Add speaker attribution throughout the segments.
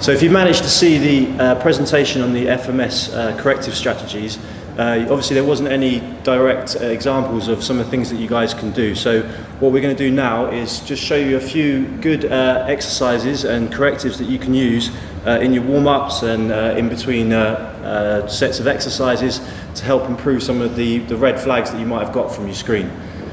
Speaker 1: So if you managed to see the presentation on the FMS corrective strategies, obviously there wasn't any direct examples of some of the things that you guys can do. So what we're going to do now is just show you a few good exercises and correctives that you can use in your warm-ups and in between sets of exercises to help improve some of the red flags that you might have got from your screen.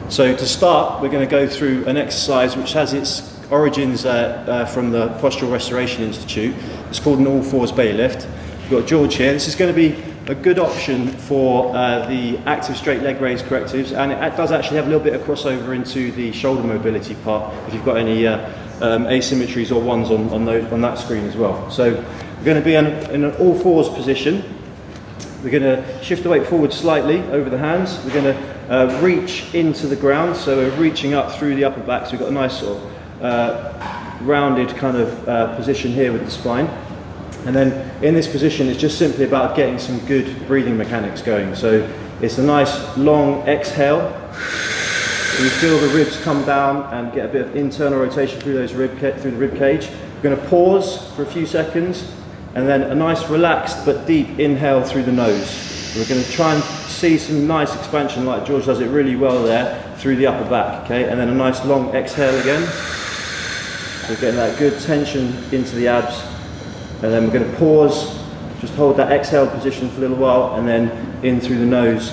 Speaker 1: So to start, we're going to go through an exercise which has its origins from the Postural Restoration Institute. It's called an all fours belly lift. We've got George here. This is going to be a good option for the active straight leg raise correctives, and it does actually have a little bit of crossover into the shoulder mobility part if you've got any asymmetries or ones on that screen as well. So we're going to be in an all fours position. We're going to shift the weight forward slightly over the hands. We're going to reach into the ground, so we're reaching up through the upper back, so we've got a nice sort of rounded kind of position here with the spine. And then in this position it's just simply about getting some good breathing mechanics going. So it's a nice long exhale. So you feel the ribs come down and get a bit of internal rotation through the rib cage. We're going to pause for a few seconds and then a nice relaxed but deep inhale through the nose. We're going to try and see some nice expansion, like George does it really well there, through the upper back, okay? And then a nice long exhale again. So getting that good tension into the abs. And then we're going to pause, just hold that exhale position for a little while, and then in through the nose,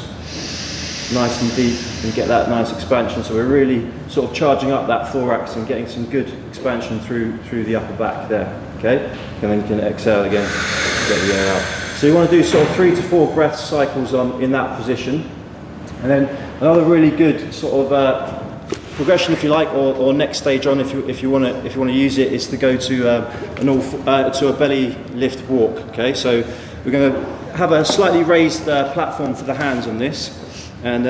Speaker 1: nice and deep, and get that nice expansion. So we're really sort of charging up that thorax and getting some good expansion through the upper back there, okay? And then you can exhale again, get the air out. So you want to do sort of 3 to 4 breath cycles in that position. And then another really good sort of progression, if you like, or next stage on, if you want to use it, is to go to a belly lift walk. Okay, so we're going to have a slightly raised platform for the hands on this, and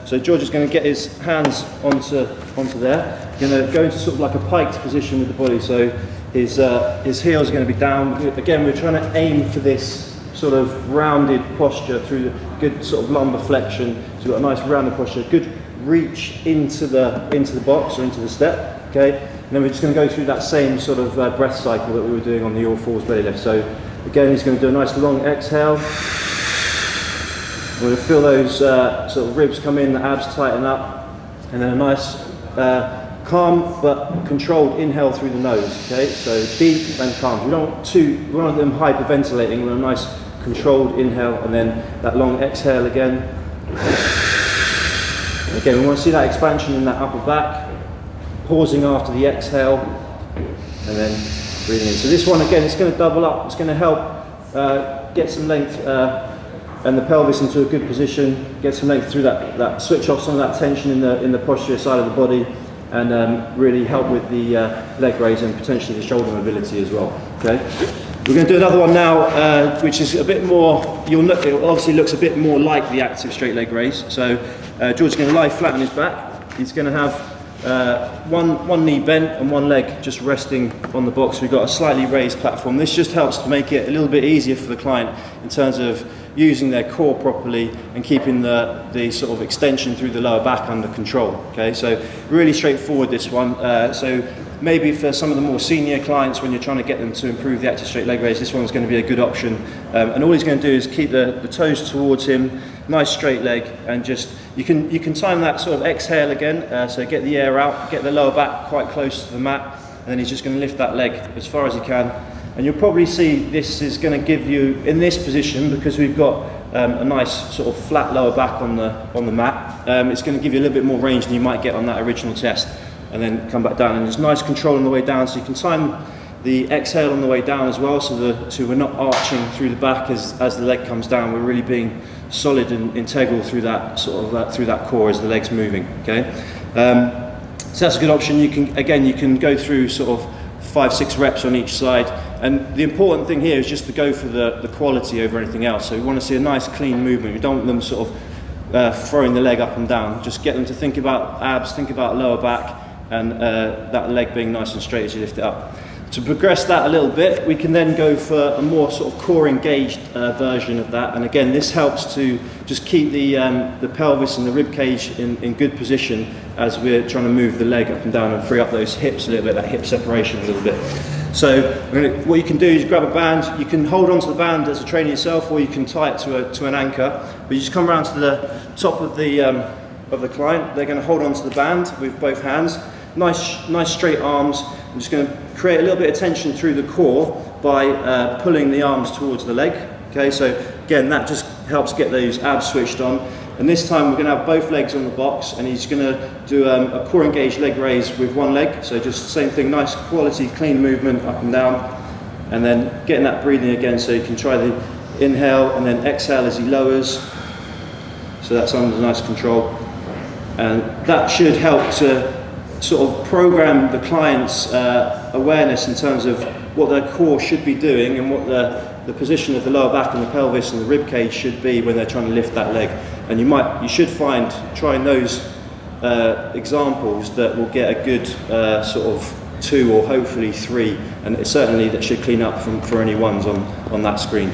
Speaker 1: so George is going to get his hands onto there. He's going to go into sort of like a piked position with the body. So his heels are going to be down. Again, we're trying to aim for this sort of rounded posture through the good sort of lumbar flexion. So we've got a nice rounded posture. Good reach into the box or into the step, okay? And then we're just going to go through that same sort of breath cycle that we were doing on the all fours belly lift. So again, he's going to do a nice long exhale. We're going to feel those sort of ribs come in, the abs tighten up, and then a nice calm but controlled inhale through the nose, okay? So deep and calm. We don't want them hyperventilating. We want a nice controlled inhale and then that long exhale again. Again, we want to see that expansion in that upper back, pausing after the exhale, and then breathing in. So this one, again, it's going to double up. It's going to help get some length and the pelvis into a good position, get some length through that switch off some of that tension in the posterior side of the body, and really help with the leg raise and potentially the shoulder mobility as well. Okay. We're going to do another one now, which is a bit more, it obviously looks a bit more like the active straight leg raise. So George is going to lie flat on his back. He's going to have one knee bent and one leg just resting on the box. We've got a slightly raised platform. This just helps to make it a little bit easier for the client in terms of using their core properly and keeping the sort of extension through the lower back under control. Okay, so really straightforward this one. So maybe for some of the more senior clients, when you're trying to get them to improve the active straight leg raise, this one's going to be a good option. And all he's going to do is keep the toes towards him, nice straight leg, and just you can time that sort of exhale again. So get the air out, get the lower back quite close to the mat, and then he's just going to lift that leg as far as he can. And you'll probably see this is going to give you, in this position, because we've got a nice sort of flat lower back on the mat, it's going to give you a little bit more range than you might get on that original test. And then come back down, and there's nice control on the way down, so you can time the exhale on the way down as well, so we're not arching through the back as the leg comes down. We're really being solid and integral through that sort of through that core as the leg's moving. Okay, so that's a good option. You can go through sort of 5-6 reps on each side, and the important thing here is just to go for the quality over anything else. So we want to see a nice clean movement. We don't want them sort of throwing the leg up and down. Just get them to think about abs, think about lower back, and that leg being nice and straight as you lift it up. To progress that a little bit, we can then go for a more sort of core engaged version of that. And again, this helps to just keep the pelvis and the rib cage in good position as we're trying to move the leg up and down and free up those hips a little bit, that hip separation a little bit. So what you can do is grab a band, you can hold onto the band as a trainer yourself, or you can tie it to an anchor. But you just come around to the top of the client. They're going to hold onto the band with both hands. Nice straight arms. I'm just going to create a little bit of tension through the core by pulling the arms towards the leg. Okay, so again, that just helps get those abs switched on. And this time we're going to have both legs on the box, and he's going to do a core engaged leg raise with one leg. So just the same thing, nice quality, clean movement up and down, and then getting that breathing again. So you can try the inhale and then exhale as he lowers. So that's under nice control, and that should help to sort of program the client's awareness in terms of what their core should be doing and what the position of the lower back and the pelvis and the rib cage should be when they're trying to lift that leg. And you should find trying those examples that will get a good sort of 2 or hopefully 3, and certainly that should clean up for any ones on that screen.